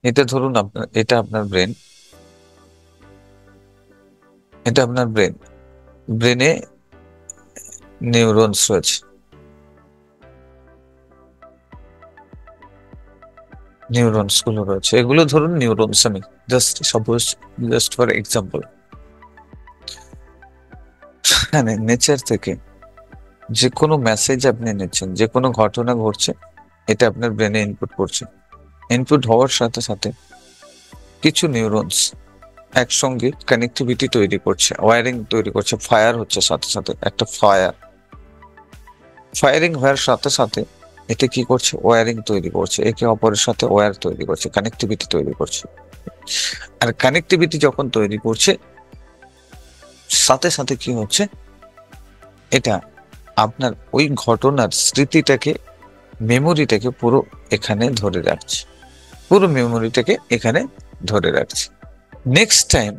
এটা ধরুন এটা আপনার ব্রেন, এটা আপনার ব্রেন, ব্রেনে নিউরনস রয়েছে, নিউরনস গুলো রয়েছে, এগুলো ধরুন নিউরনস, আমি জাস্ট ফর এক্সাম্পল। মানে নেচার থেকে যে কোনো মেসেজ আপনি নিচ্ছেন, যে কোনো ঘটনা ঘটছে, এটা আপনার ব্রেনে ইনপুট করছে। ইনপুট হওয়ার সাথে সাথে কিছু নিউরনস একসঙ্গে কানেক্টিভিটি তৈরি করছে, ওয়ারিং তৈরি করছে, ফায়ার হচ্ছে সাথে সাথে, একটা ফায়ারিং হওয়ার সাথে সাথে এটা কি করছে, ওয়ারিং তৈরি করছে, একে অপরের সাথে ওয়্যার তৈরি করছে, কানেক্টিভিটি তৈরি করছে। আর কানেক্টিভিটি যখন তৈরি করছে, সাথে সাথে কি হচ্ছে, এটা আপনার ওই ঘটনার স্মৃতিটাকে, মেমোরিটাকে পুরো এখানে ধরে রাখছে, পুরো মেমোরিটাকে এখানে ধরে রাখছে। নেক্সট টাইম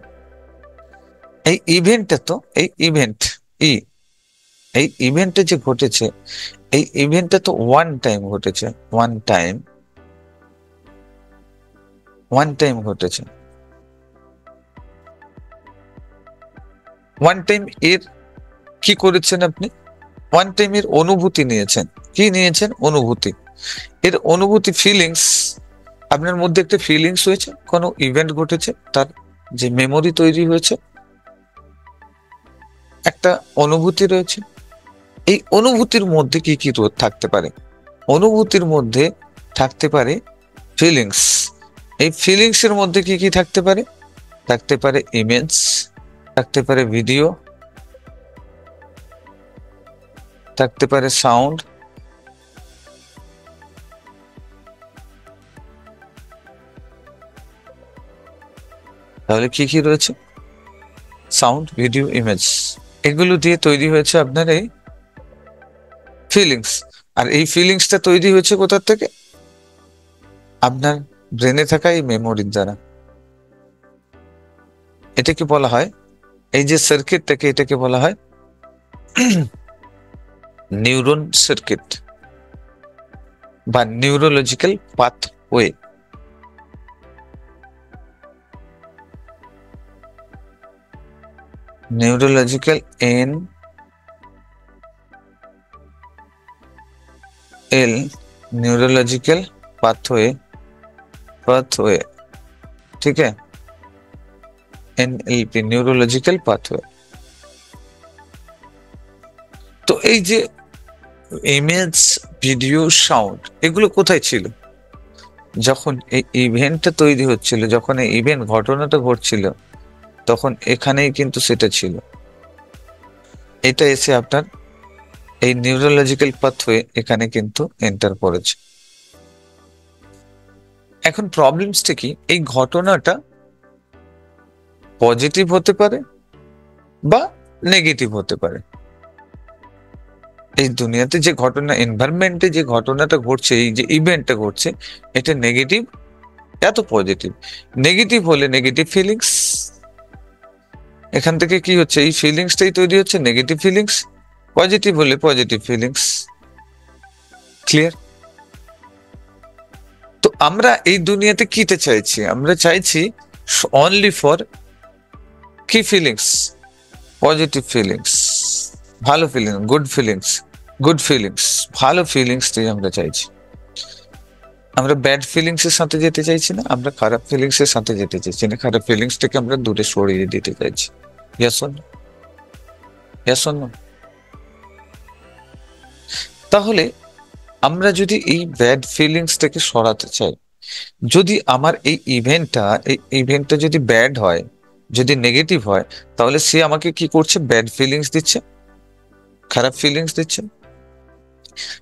এই ইভেন্টটা তো, এই ইভেন্ট ই এই ইভেন্টটা যে ঘটেছে, এই ইভেন্টটা তো ওয়ান টাইম ঘটেছে, ওয়ান টাইম ঘটেছে, ওয়ান টাইম। এর কি করেছেন আপনি, ওয়ান টাইম এর অনুভূতি নিয়েছেন। কি নিয়েছেন? অনুভূতি। এর অনুভূতি, ফিলিংস, আপনার মধ্যে একটা ফিলিংস হয়েছে, কোনো ইভেন্ট ঘটেছে, তার যে মেমোরি তৈরি হয়েছে, একটা অনুভূতি রয়েছে। এই অনুভূতির মধ্যে কি কি থাকতে পারে? অনুভূতির মধ্যে থাকতে পারে ফিলিংস। এই ফিলিংস এর মধ্যে কি কি থাকতে পারে? থাকতে পারে ইমেজ, থাকতে পারে ভিডিও, থাকতে পারে সাউন্ড, তাহলে কি কি রয়েছে? সাউন্ড, ভিডিও, ইমেজ, এগুলো দিয়ে তৈরি হয়েছে আপনার এই ফিলিংস। আর এই ফিলিংসটা তৈরি হয়েছে কোথা থেকে? আপনার ব্রেনে থাকা এই মেমোরির দ্বারা। এটাকে বলা হয়, এই যে সার্কিটটাকে, এটাকে বলা হয় নিউরন সার্কিট বা নিউরোলজিক্যাল পাথওয়ে। নিউরোলজিক্যাল, নিউরোलॉजिकल पाथवे, ठीक है, NLP, নিউরোলজিক্যাল পাথওয়ে। তো এই যে ইমেজ, ভিডিও, সাউন্ড, এগুলো কোথায় ছিল? যখন এই ইভেন্টটা তৈরি হচ্ছিল, যখন এই ইভেন্ট, ঘটনাটা ঘটছিল, তখন এখানেই কিন্তু সেটা ছিল। এটা এসে আপনার এই নিউরোলজিক্যাল পাথওয়ে এখানে কিন্তু এন্টার করেছে। এখন প্রবলেমসটা কি? এই ঘটনাটা পজিটিভ হতে পারে বা নেগেটিভ হতে পারে। এই দুনিয়াতে যে ঘটনা, এনভায়রনমেন্টে যে ঘটনাটা ঘটছে, এই যে ইভেন্টটা ঘটছে, এটা নেগেটিভ এত পজিটিভ। নেগেটিভ হলে নেগেটিভ ফিলিংস, এখান থেকে কি হচ্ছে, এই ফিলিংসটাই তৈরি হচ্ছে নেগেটিভ ফিলিংস। পজিটিভ হলে পজিটিভ ফিলিংস। ক্লিয়ার? তো আমরা এই দুনিয়াতে কিতে চাইছি? আমরা চাইছি অনলি ফর কি ফিলিংস? পজিটিভ ফিলিংস, ভালো ফিলিংস, গুড ফিলিংস, ভালো ফিলিংসটাই আমরা চাইছি। আমরা ব্যাড ফিলিংস এর সাথে যেতে চাইছি না, আমরা খারাপ ফিলিংস এর সাথে যেতে চাইছি না, খারাপ ফিলিংসটাকে আমরা দূরে সরিয়ে দিতে চাইছি। Yes or no? Yes or no? তাহলে আমরা যদি এই ব্যাড ফিলিংসটাকে সরাতে চাই, যদি আমার এই ইভেন্টটা যদি ব্যাড হয়, যদি নেগেটিভ হয়, তাহলে সে আমাকে কি করছে? ব্যাড ফিলিংস দিচ্ছে, খারাপ ফিলিংস দিচ্ছে।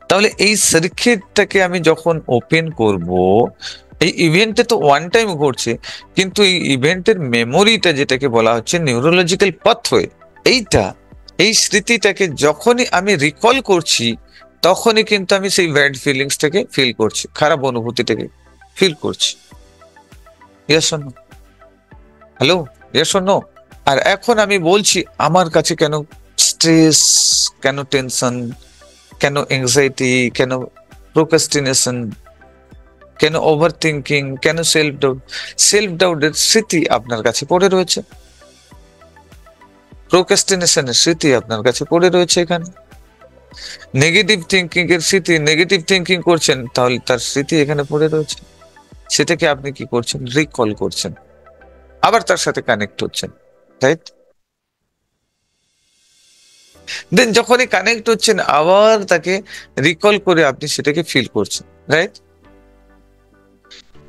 তাহলে এই সার্কিটটাকে আমি যখন ওপেন করব, এই ইভেন্টে তো ওয়ান টাইম ঘটছে, কিন্তু এই ইভেন্টের মেমোরিটা, যেটাকে বলা হচ্ছে নিউরোলজিক্যাল পাথওয়ে, এই স্মৃতিটাকে যখনই আমি রিকল করছি, তখনই কিন্তু আমি সেই ব্যাড ফিলিংসটাকে ফিল করছি, খারাপ অনুভূতিটাকে ফিল করছি। Yes or no? Hello, yes or no? আর এখন আমি বলছি, আমার কাছে কেন স্ট্রেস, কেন টেনশন, কেন এংজাইটি, কেন প্রোক্রাস্টিনেশন, কেন ওভার থিঙ্কিং, কেন সেলফ ডাউট? সেলফ ডাউটের স্মৃতি আপনার কাছে পড়ে রয়েছে, প্রোক্রাস্টিনেশনের স্মৃতি আপনার কাছে পড়ে রয়েছে এখানে, নেগেটিভ থিঙ্কিং এর স্মৃতি, নেগেটিভ থিঙ্কিং করছেন তাহলে তার স্মৃতি এখানে পড়ে রয়েছে। সেটাকে আপনি কি করছেন? রিকল করছেন, আবার তার সাথে কানেক্ট হচ্ছেন, রাইট? দেন যখনই কানেক্ট হচ্ছেন আবার তাকে রিকল করে আপনি সেটাকে ফিল করছেন, রাইট?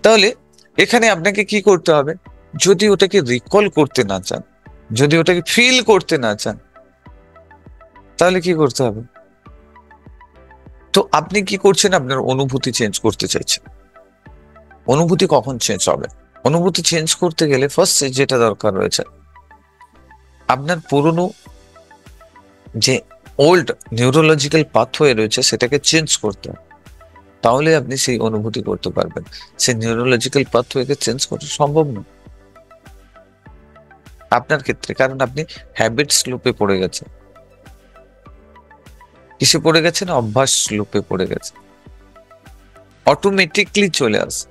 তাহলে এখানে আপনাকে কি করতে হবে? যদি ওটাকে রিকল করতে না চান, যদি ওটাকে ফিল করতে না চান, তাহলে কি করতে হবে? তো আপনি কি করছেন? আপনার অনুভূতি চেঞ্জ করতে চাইছেন। অনুভূতি কখন চেঞ্জ হবে? অনুভূতি চেঞ্জ করতে গেলে ফার্স্ট যেটা দরকার রয়েছে, আপনার পুরনো যে ওল্ড নিউরোলজিক্যাল পাথওয়ে রয়েছে সেটাকে চেঞ্জ করতে হবে, তাহলে আপনি সেই অনুভূতি করতে পারবেন। সেই নিউরোলজিক্যাল পাথওয়েকে চেঞ্জ করা সম্ভব নয় আপনার ক্ষেত্রে, কারণ আপনি হ্যাবিটস লুপে পড়ে গেছেন। কিসে পড়ে গেছেন? অভ্যাস লুপে পড়ে গেছে, অটোমেটিকলি চলে আসে।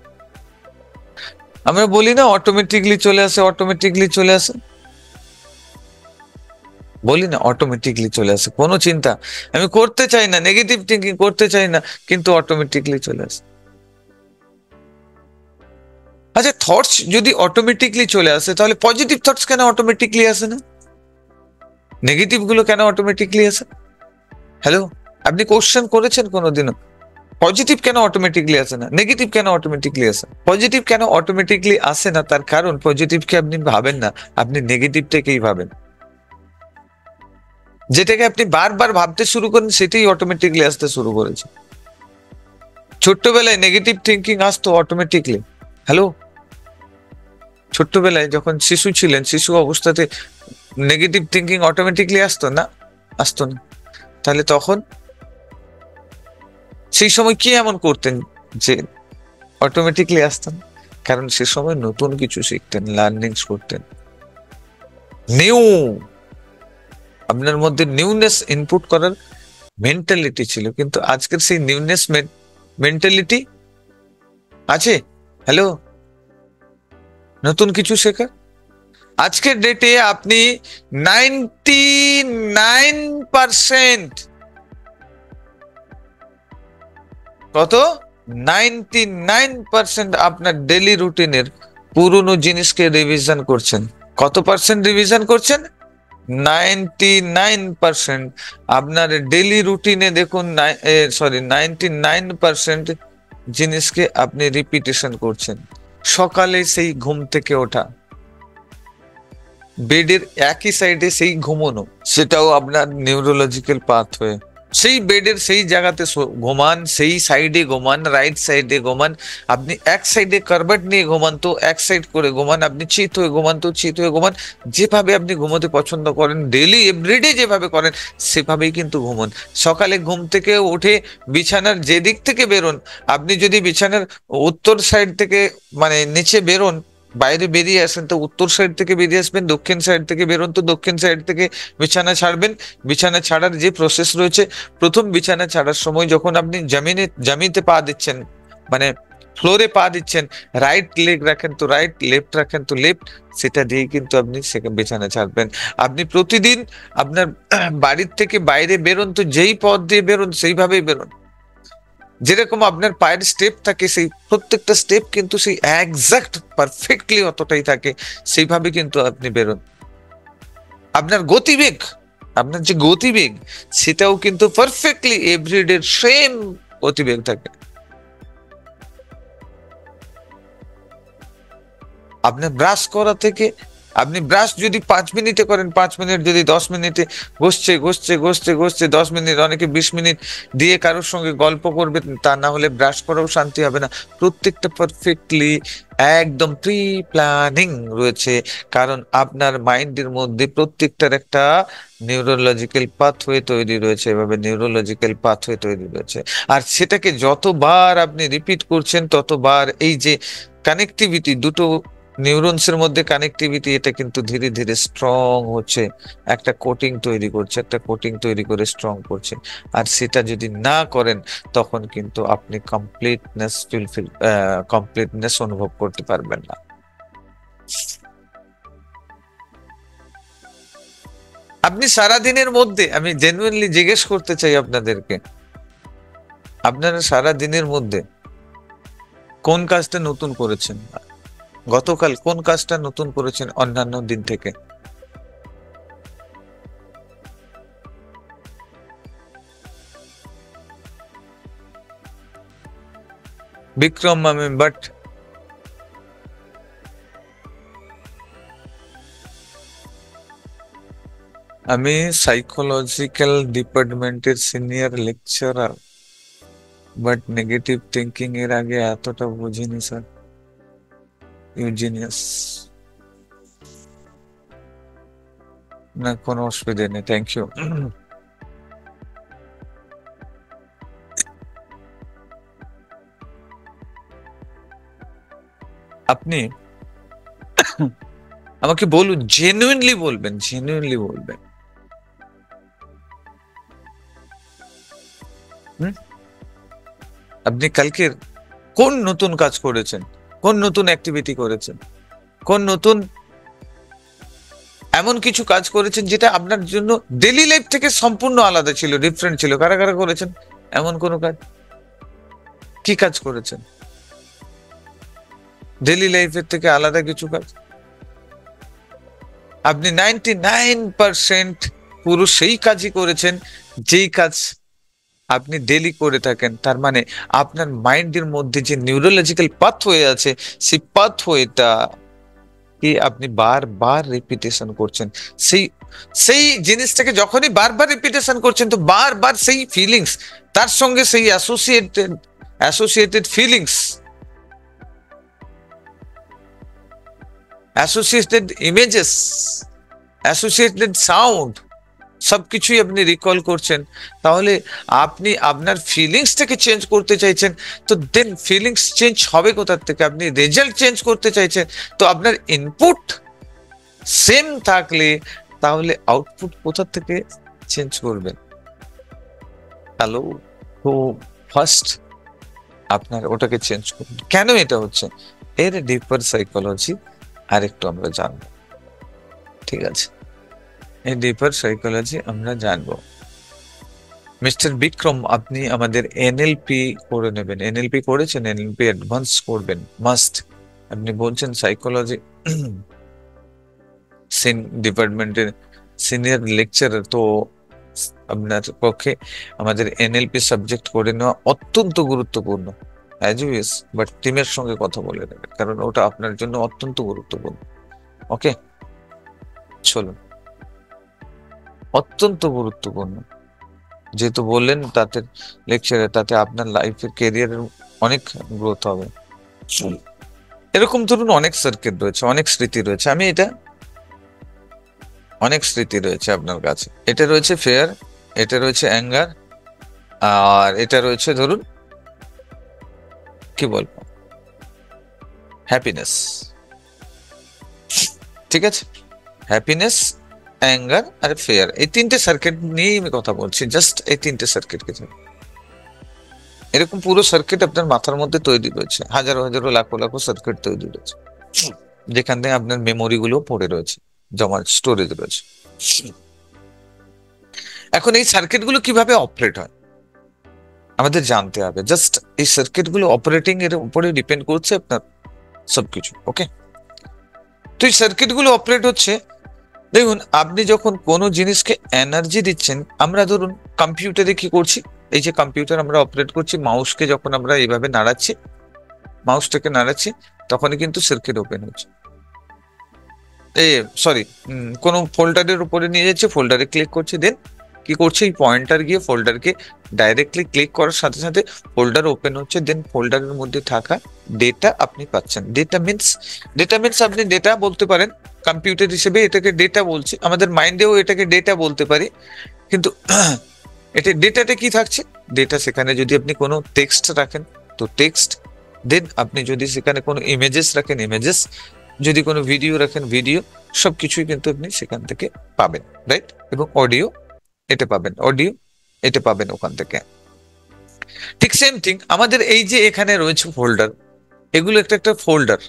আমরা বলি না অটোমেটিকলি চলে আসে, অটোমেটিকলি চলে আসে, বলি না অটোমেটিকলি চলে আসে। কোনো চিন্তা আমি করতে চাই না, নেগেটিভ থিঙ্কিং করতে চাই না, কিন্তু অটোমেটিকলি চলে আসে। আচ্ছা, থটস যদি অটোমেটিকলি চলে আসে তাহলে পজিটিভ থটস কেন অটোমেটিকলি আসে না? নেগেটিভ গুলো কেন অটোমেটিকলি আসে? হ্যালো, আপনি কোশ্চেন করেছেন কোনোদিনও? পজিটিভ কেন অটোমেটিকলি আসে না, নেগেটিভ কেন অটোমেটিকলি আসে? পজিটিভ কেন অটোমেটিকলি আসে না? তার কারণ পজিটিভকে আপনি ভাবেন না, আপনি নেগেটিভটাকেই ভাবেন। যেটাকে আপনি বারবার ভাবতে শুরু করেন সেটাই অটোমেটিকলি আসতে শুরু করেছে। ছোট্টবেলায় নেগেটিভ থিঙ্কিং আসতো অটোমেটিকলি। হ্যালো, ছোট্টবেলায় যখন শিশু ছিলেন, শিশু অবস্থাতে নেগেটিভ থিঙ্কিং অটোমেটিকলি আসতো না? আসতো না। তাহলে তখন সেই সময় কি এমন করতেন যে অটোমেটিকলি আসতেন? কারণ সে সময় নতুন কিছু শিখতেন, লার্নিংস করতেন, নিউ, আপনার মধ্যে নিউনেস ইনপুট করার মেন্টালিটি ছিল। কিন্তু আজকের সেই নিউনেস মেন্টালিটি আছে? হ্যালো, নতুন কিছু শেখা? আজকের ডেটে আপনি 99%, কত, 99% আপনার ডেলি রুটিনের পুরনো জিনিসকে রিভিশন করছেন। কত পার্সেন্ট রিভিশন করছেন? 99%। আপনার ডেলি রুটিনে দেখুন, সরি, 99% জিনিসকে আপনি রিপিটেশন করছেন। সকালে সেই ঘুম থেকে ওঠা, বেডের একই সাইডে সেই ঘুমানো, সেটাও আপনার নিউরোলজিক্যাল পাথওয়ে। সেই বেডের সেই জায়গাতে ঘুমান, সেই সাইডে ঘুমান, রাইট সাইডে ঘুমান, আপনি এক সাইডে কার্ভেট নিয়ে ঘুমান তো এক সাইড করে ঘুমান, আপনি চিত হয়ে ঘুমান তো চিত হয়ে ঘুমান। যেভাবে আপনি ঘুমোতে পছন্দ করেন, ডেলি এভরিডে যেভাবে করেন সেভাবেই কিন্তু ঘুমন। সকালে ঘুম থেকে উঠে বিছানার যেদিক থেকে বেরোন, আপনি যদি বিছানার উত্তর সাইড থেকে মানে নিচে বেরোন, বাইরে বেরিয়ে আসেন তো উত্তর সাইড থেকে বেরিয়ে আসবেন, দক্ষিণ সাইড থেকে বেরোন তো দক্ষিণ সাইড থেকে বিছানা ছাড়বেন। বিছানা ছাড়ার যে প্রসেস রয়েছে, প্রথম বিছানা ছাড়ার সময় যখন আপনি জামিতে পা দিচ্ছেন, মানে ফ্লোরে পা দিচ্ছেন, রাইট লেগ রাখেন তো রাইট, লেফট রাখেন তো লেফট, সেটা দিয়ে কিন্তু আপনি বিছানা ছাড়বেন। আপনি প্রতিদিন আপনার বাড়ির থেকে বাইরে বেরোন তো যেই পথ দিয়ে বেরোন সেইভাবেই বেরোন। যেরকম আপনার পায়ের স্টেপ থাকে, সেই প্রত্যেকটা স্টেপ কিন্তু সেই একজাক্ট পারফেক্টলি অতটাই থাকে, সেইভাবে কিন্তু আপনি বেরোন। আপনার গতিবেগ, আপনার যে গতিবেগ সেটাও কিন্তু পারফেক্টলি এভরিডে সেম গতিবেগ থাকে। আপনার ব্রাশ করা থেকে, আপনি ব্রাশ যদি 5 মিনিটে করেন, 5 মিনিট যদি 10 মিনিটে, ঘষছে ঘষছে ঘষছে ঘষছে 10 মিনিট, অনেকে 20 মিনিট দিয়ে কারোর সঙ্গে গল্প করবে, তা না হলে ব্রাশ করাও শান্তি হবে না। প্রত্যেকটা পারফেক্টলি একদম প্রি প্ল্যানিং রয়েছে, কারণ আপনার মাইন্ডের মধ্যে প্রত্যেকটার একটা নিউরোলজিক্যাল পাথওয়ে তৈরি রয়েছে, এভাবে নিউরোলজিক্যাল পাথওয়ে তৈরি রয়েছে। আর সেটাকে যতবার আপনি রিপিট করছেন ততবার এই যে কানেক্টিভিটি দুটো নিউরনসের মধ্যে কানেক্টিভিটি, এটা কিন্তু ধীরে ধীরে স্ট্রং হচ্ছে, একটা কোটিং তৈরি করছে, একটা কোটিং তৈরি করে স্ট্রং করছে। আর সেটা যদি না করেন, তখন কিন্তু আপনি কমপ্লিটনেস অনুভব করতে পারবেন না। আপনি সারাদিনের মধ্যে, আমি জেনুইনলি জিজ্ঞেস করতে চাই আপনাদেরকে, আপনারা সারা দিনের মধ্যে কোন কাজটা নতুন করেছেন? গতকাল কোন কাজটা নতুন করেছেন অন্যান্য দিন থেকে? বিক্রম, বাট আমি সাইকোলজিক্যাল ডিপার্টমেন্টের senior lecturer, but negative thinking এর আগে এতটা বুঝিনি স্যার। ইউজিনিয়াস। না, কোনো অসুবিধা নেই, থ্যাংক ইউ। আপনি আমাকে বলুন, জেনুইনলি বলবেন, জেনুইনলি বলবেন। হুম? আপনি কালকে কোন নতুন কাজ করেছেন? কোন নতুন অ্যাক্টিভিটি করেছেন? কোন নতুন এমন কিছু কাজ করেছেন যেটা আপনার জন্য ডেইলি লাইফ থেকে সম্পূর্ণ আলাদা ছিল, ডিফারেন্ট ছিল? কারা কারা করেছেন এমন কোন কাজ? কি কাজ করেছেন ডেইলি লাইফের থেকে আলাদা কিছু কাজ? আপনি 99% পুরো সেই কাজই করেছেন যেই কাজ আপনি ডেলি করে থাকেন। তার মানে আপনার মাইন্ডের মধ্যে যে নিউরোলজিক্যাল পাথওয়ে আছে, সেই পাথওয়েটা কি আপনি বারবার রিপিটেশন করছেন। সেই সেই জিনিসটাকে যখনই বারবার রিপিটেশন করছেন, তো বারবার সেই ফিলিংস, তার সঙ্গে সেই associated feelings, associated images, associated sound, সবকিছুই আপনি রিকল করছেন। তাহলে আপনি আপনার ফিলিংসটাকে চেঞ্জ করতে চাইছেন, তো দেন ফিলিংস চেঞ্জ হবে কোথা থেকে? আপনি রেজাল্ট চেঞ্জ করতে চাইছেন, তো আপনার ইনপুট সেম থাকলে তাহলে আউটপুট কোথা থেকে চেঞ্জ করবেন? হ্যালো। তো ফার্স্ট আপনার ওটাকে চেঞ্জ করুন। কেন এটা হচ্ছে, এর ডিপার সাইকোলজি আরেকটু আমরা জানবো, ঠিক আছে? এই ডিপার সাইকোলজি আমরা জানবো। মিস্টার বিক্রম, আপনি আমাদের এনএলপি করে নেবেন। এনএলপি করেছেন? এনএলপি অ্যাডভান্স করবেন, মাস্ট। আপনি বলছেন সাইকোলজি ডিপার্টমেন্টের সিনিয়র লেকচারার, তো আপনার পক্ষে আমাদের এনএলপি সাবজেক্ট করে নেওয়া অত্যন্ত গুরুত্বপূর্ণ। অ্যাজ ইউ উইশ, বাট টিমের সঙ্গে কথা বলে নেবেন, কারণ ওটা আপনার জন্য অত্যন্ত গুরুত্বপূর্ণ। ওকে, চলুন। অত্যন্ত গুরুত্বপূর্ণ, যেহেতু বললেন তাতে লেকচারে, তাতে আপনার লাইফের ক্যারিয়ারের অনেক গ্রোথ হবে। এরকম ধরুন অনেক সার্কিট রয়েছে, অনেক স্মৃতি রয়েছে। অনেক স্মৃতি রয়েছে আপনার কাছে। এটা রয়েছে ফেয়ার, এটা রয়েছে অ্যাঙ্গার, আর এটা রয়েছে ধরুন কি বলবো, হ্যাপিনেস। ঠিক আছে, হ্যাপিনেস, অ্যাঙ্গার আর ফেয়ার, এই তিনটে সার্কিট নিয়েই আমি কথা বলছি। জাস্ট এই তিনটে সার্কিটকে, এরকম পুরো সার্কিট আপনার মাথার মধ্যে তৈরি রয়েছে, হাজারো হাজারো লাখো লাখো সার্কিট তৈরি রয়েছে, যেখান থেকে আপনার মেমোরি গুলো পড়ে রয়েছে, জমা স্টোরেজ রয়েছে। এখন এই সার্কিট গুলো কিভাবে অপারেট হয় আমাদের জানতে হবে। জাস্ট এই সার্কিট গুলো অপারেটিং এর উপরে ডিপেন্ড করছে আপনার সবকিছু। ওকে, তো এই সার্কিট গুলো অপারেট হচ্ছে, দেখুন আপনি যখন কোনো জিনিসকে এনার্জি দিচ্ছেন, আমরা ধরুন কম্পিউটারে কি করছি, এই যে কম্পিউটার আমরা অপারেট করছি, মাউসকে যখন আমরা এইভাবে নাড়াচ্ছি, মাউসটাকে নাড়াচ্ছি, তখনই কিন্তু সার্কিট ওপেন হচ্ছে। সরি, কোনো ফোল্ডারের উপরে নিয়ে যাচ্ছে, ফোল্ডারে ক্লিক করছে, দেন কি করছে, এই পয়েন্টার গিয়ে ফোল্ডারকে ডাইরেক্টলি ক্লিক করার সাথে সাথে ফোল্ডার ওপেন হচ্ছে, দেন ফোল্ডারের মধ্যে থাকা ডেটা আপনি পাচ্ছেন। ডেটা মিনস আপনি ডেটা বলতে পারেন, কম্পিউটার হিসেবে এটাকে ডেটা বলছি, আমাদের মাইন্ডেও এটাকে ডেটা বলতে পারি। কিন্তু এটা ডেটাতে কি থাকছে, ডেটা, সেখানে যদি আপনি কোনো টেক্সট রাখেন তো টেক্সট, দেন আপনি যদি সেখানে কোনো ইমেজেস রাখেন, ইমেজেস, যদি কোনো ভিডিও রাখেন, ভিডিও, সবকিছুই কিন্তু আপনি সেখান থেকে পাবেন, রাইট? এবং অডিও এটা পাবেন, অডিও এটা পাবেন ওখান থেকে। ঠিক সেম থিং আমাদের এই যে এখানে রয়েছে ফোল্ডার, এগুলো একটা একটা ফোল্ডার,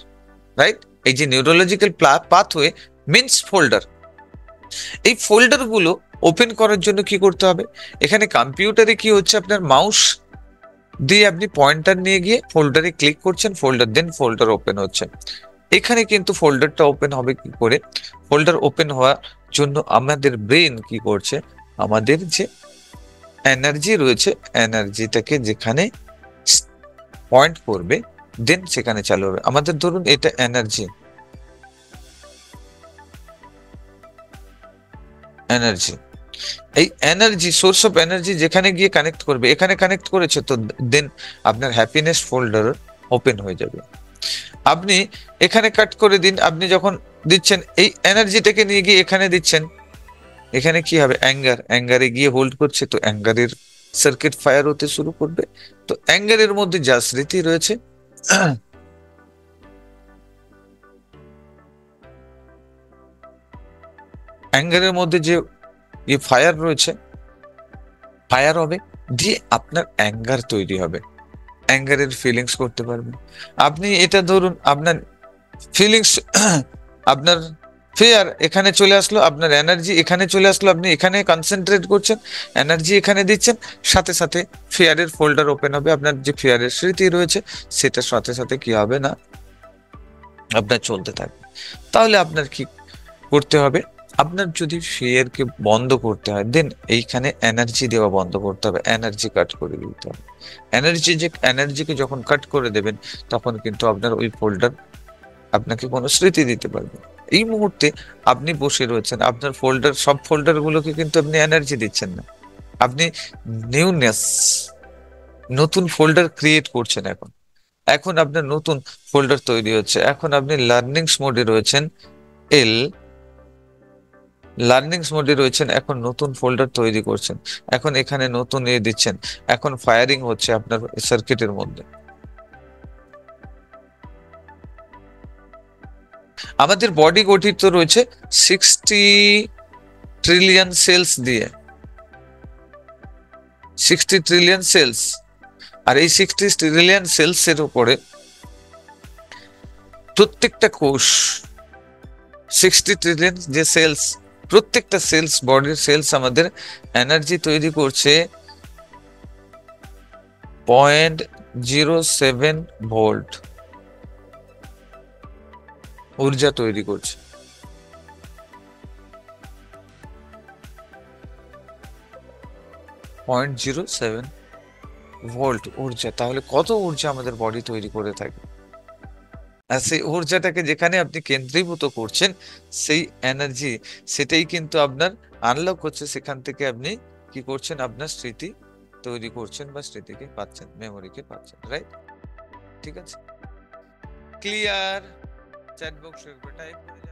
রাইট? এই যে নিউরোলজিক্যাল পাথওয়ে মিনস ফোল্ডার। এই ফোল্ডার গুলো ওপেন করার জন্য কি করতে হবে? এখানে কম্পিউটারে কি হচ্ছে, আপনার মাউস দিয়ে আপনি পয়েন্টার নিয়ে গিয়ে ফোল্ডারে ক্লিক করছেন, ফোল্ডার, দেন ফোল্ডার ওপেন হচ্ছে। এখানে কিন্তু ফোল্ডারটা ওপেন হবে কি করে? ফোল্ডার ওপেন হওয়ার জন্য আমাদের ব্রেন কি করছে, আমাদের যে এনার্জি রয়েছে, এনার্জিটাকে যেখানে পয়েন্ট করবে, দেন সেখানে চালু হবে। আমাদের ধরুন এটা এনার্জি, এনার্জি, এই এনার্জি, সোর্স অফ এনার্জি যেখানে গিয়ে কানেক্ট করবে, এখানে কানেক্ট করেছে তো, দেন আপনার হ্যাপিনেস ফোল্ডার ওপেন হয়ে যাবে। আপনি এখানে কাট করে দিন, আপনি যখন দিচ্ছেন এই এনার্জিটাকে নিয়ে গিয়ে এখানে দিচ্ছেন, এখানে কি হবে, অ্যাঙ্গার, অ্যাঙ্গারে গিয়ে হোল্ড করছে, তো অ্যাঙ্গারের সার্কিট ফায়ার হতে শুরু করবে। তো অ্যাঙ্গারের মধ্যে যা স্মৃতি রয়েছে, অ্যাঙ্গারের মধ্যে যে ফায়ার রয়েছে, ফায়ার হবে, দিয়ে আপনার অ্যাঙ্গার তৈরি হবে, অ্যাঙ্গারের ফিলিংস করতে পারবেন আপনি। এটা ধরুন আপনার ফিলিংস, আপনার ফেয়ার এখানে চলে আসলো, আপনার এনার্জি এখানে চলে আসলো, আপনি এখানে কনসেন্ট্রেট করছেন, এনার্জি এখানে দিচ্ছেন, সাথে সাথে ফেয়ারের ফোল্ডার ওপেন হবে, আপনার যে ফেয়ারের স্মৃতি রয়েছে সেটার সাথে সাথে কি হবে না, আপনার চলতে থাকবে। তাহলে আপনার কি করতে হবে? আপনার যদি ফেয়ারকে বন্ধ করতে হয়, দেন এইখানে এনার্জি দেওয়া বন্ধ করতে হবে, এনার্জি কাট করে দিতে হবে। এনার্জিকে যখন কাট করে দেবেন, তখন কিন্তু আপনার ওই ফোল্ডার আপনাকে কোনো স্মৃতি দিতে পারবে না। এই মুহূর্তে আপনি বসে রয়েছেন, আপনার ফোল্ডার, সব ফোল্ডার গুলোকে কিন্তু আপনি এনার্জি দিচ্ছেন না, আপনি নিউনেস, নতুন ফোল্ডার ক্রিয়েট করছেন। এখন এখন আপনার নতুন ফোল্ডার তৈরি হচ্ছে, এখন আপনি লার্নিংস মোডে রয়েছেন, এল, লার্নিংস মোডে রয়েছেন, এখন নতুন ফোল্ডার তৈরি করছেন, এখন এখানে নতুন দিচ্ছেন, এখন ফায়ারিং হচ্ছে আপনার সার্কিটের মধ্যে। আমাদের বডি গঠিত রয়েছে 60 ট্রিলিয়ন সেলস দিয়ে, 60 ট্রিলিয়ন সেলস। আর এই 60 ট্রিলিয়ন সেলস এর উপরে প্রত্যেকটা কোষ, 60 ট্রিলিয়ন যে সেলস, প্রত্যেকটা সেলস, বডির সেলস আমাদের এনার্জি তৈরি করছে 0.07 ভোল্ট ঊর্জা তৈরি করছে। 0.07 ভোল্ট ঊর্জা, তাহলে কত ঊর্জা আমাদের বডি তৈরি করে থাকে। আর সেই ঊর্জাটাকে যেখানে আপনি কেন্দ্রীভূত করছেন, সেই এনার্জি, সেটাই কিন্তু আপনার আনলক হচ্ছে, সেখান থেকে আপনি কি করছেন, আপনার স্মৃতি তৈরি করছেন বা স্মৃতিকে পাচ্ছেন, মেমোরিকে পাচ্ছেন, রাইট? ঠিক আছে, ক্লিয়ার? চ্যাট বক্সে টাইপ করে